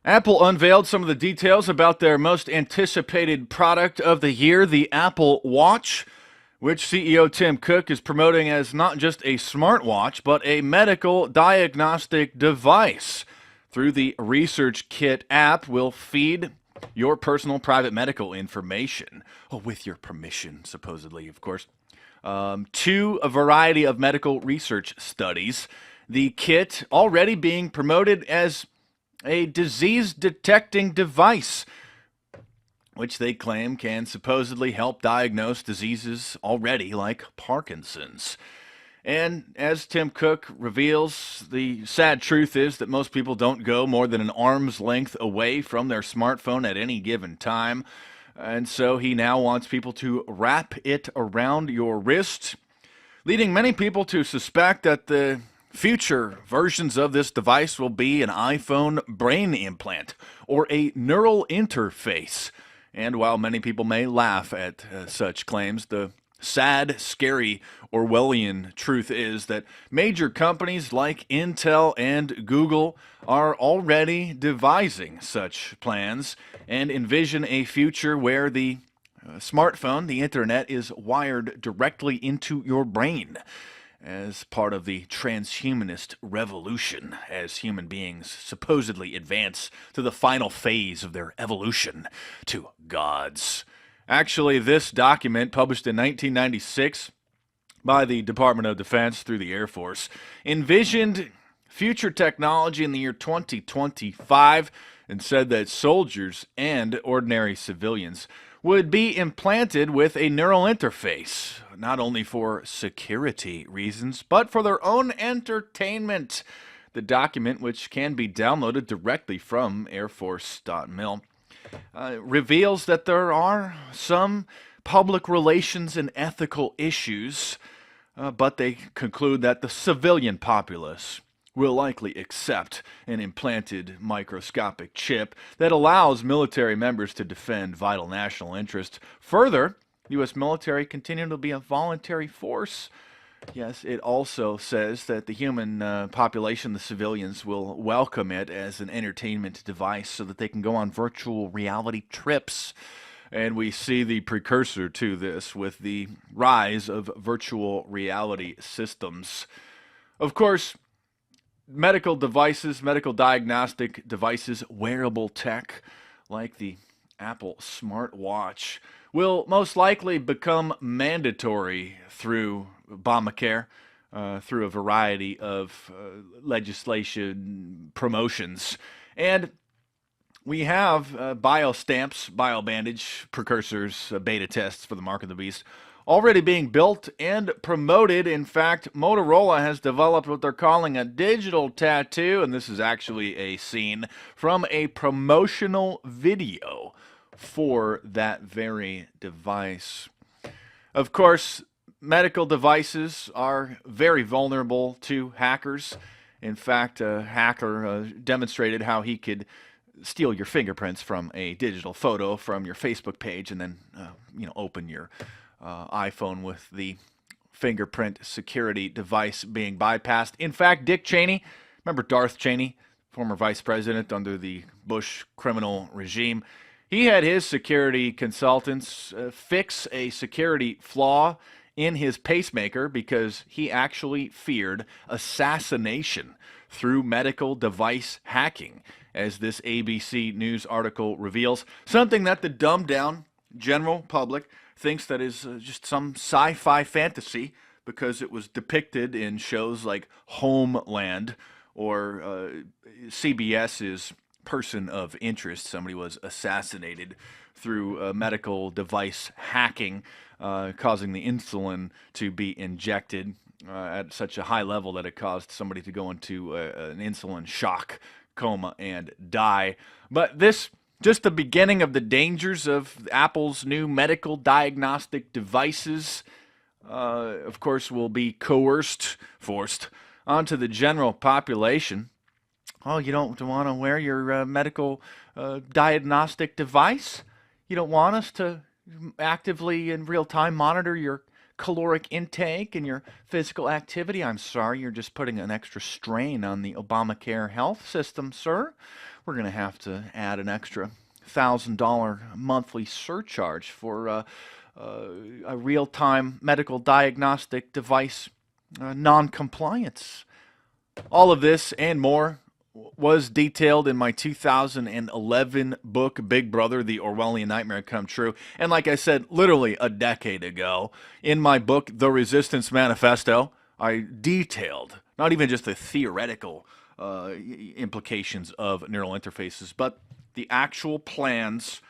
Apple unveiled some of the details about their most anticipated product of the year, the Apple Watch, which CEO Tim Cook is promoting as not just a smartwatch, but a medical diagnostic device. Through the Research Kit app, will feed your personal private medical information, with your permission, supposedly, of course, to a variety of medical research studies. The kit already being promoted as a disease detecting device, which they claim can supposedly help diagnose diseases already like Parkinson's. And as Tim Cook reveals, the sad truth is that most people don't go more than an arm's length away from their smartphone at any given time. And so he now wants people to wrap it around your wrist, leading many people to suspect that the future versions of this device will be an iPhone brain implant or a neural interface. And while many people may laugh at such claims, the sad, scary, Orwellian truth is that major companies like Intel and Google are already devising such plans and envision a future where the smartphone, the internet, is wired directly into your brain as part of the transhumanist revolution, as human beings supposedly advance to the final phase of their evolution to gods. Actually, this document, published in 1996 by the Department of Defense through the Air Force, envisioned future technology in the year 2025 and said that soldiers and ordinary civilians would be implanted with a neural interface, not only for security reasons, but for their own entertainment. The document, which can be downloaded directly from airforce.mil, reveals that there are some public relations and ethical issues, but they conclude that the civilian populace will likely accept an implanted microscopic chip that allows military members to defend vital national interests. Further, the U.S. military continue to be a voluntary force. Yes, it also says that the human population, the civilians, will welcome it as an entertainment device so that they can go on virtual reality trips. And we see the precursor to this with the rise of virtual reality systems. Of course, medical devices, medical diagnostic devices, wearable tech like the Apple smartwatch will most likely become mandatory through Obamacare, through a variety of legislation promotions. And we have biostamps, biobandage, precursors, beta tests for the mark of the beast already being built and promoted. In fact, Motorola has developed what they're calling a digital tattoo, and this is actually a scene from a promotional video for that very device. Of course, medical devices are very vulnerable to hackers. In fact, a hacker demonstrated how he could steal your fingerprints from a digital photo from your Facebook page and then open your iPhone with the fingerprint security device being bypassed. In fact, Dick Cheney, remember Darth Cheney, former vice president under the Bush criminal regime, he had his security consultants fix a security flaw in his pacemaker because he actually feared assassination through medical device hacking, as this ABC News article reveals, something that the dumbed down general public thinks that is just some sci-fi fantasy because it was depicted in shows like Homeland or CBS's Person of Interest. Somebody was assassinated through medical device hacking, causing the insulin to be injected at such a high level that it caused somebody to go into an insulin shock coma and die. But this just the beginning of the dangers of Apple's new medical diagnostic devices. Of course, will be forced onto the general population. Oh, you don't want to wear your medical diagnostic device? You don't want us to actively in real time monitor your caloric intake and your physical activity. I'm sorry, you're just putting an extra strain on the Obamacare health system, sir. We're going to have to add an extra $1,000 monthly surcharge for a real-time medical diagnostic device non-compliance. All of this and more was detailed in my 2011 book, Big Brother, The Orwellian Nightmare Come True. And like I said, literally a decade ago, in my book, The Resistance Manifesto, I detailed not even just the theoretical implications of neural interfaces, but the actual plans,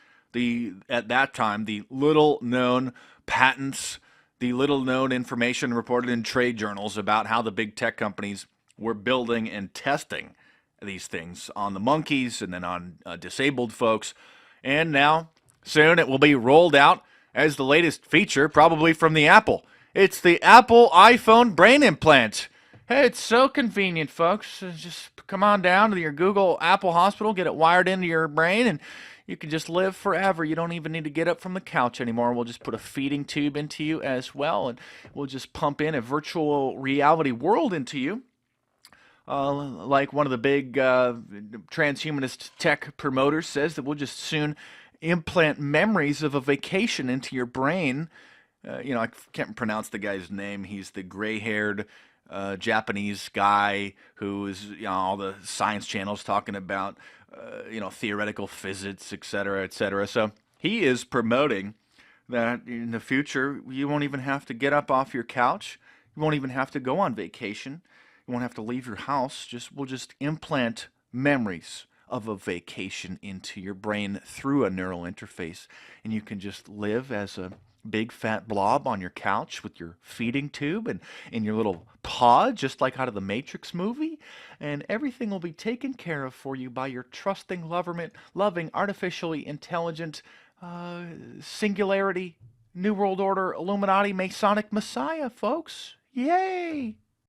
at that time, the little known patents, the little known information reported in trade journals about how the big tech companies were building and testing these things on the monkeys and then on disabled folks. And now, soon, it will be rolled out as the latest feature, probably from the Apple. It's the Apple iPhone brain implant. Hey, it's so convenient, folks. Just come on down to your Google Apple Hospital, get it wired into your brain, and you can just live forever. You don't even need to get up from the couch anymore. We'll just put a feeding tube into you as well, and we'll just pump in a virtual reality world into you. Like one of the big transhumanist tech promoters says, that we'll just soon implant memories of a vacation into your brain. I can't pronounce the guy's name. He's the gray-haired Japanese guy who is, all the science channels talking about, theoretical physics, et cetera, et cetera. So he is promoting that in the future, you won't even have to get up off your couch. You won't even have to go on vacation. You won't have to leave your house. We'll just implant memories of a vacation into your brain through a neural interface, and you can just live as a big fat blob on your couch with your feeding tube and in your little pod, just like out of the Matrix movie, and everything will be taken care of for you by your trusting, loving, artificially intelligent, singularity, New World Order, Illuminati, Masonic Messiah, folks. Yay!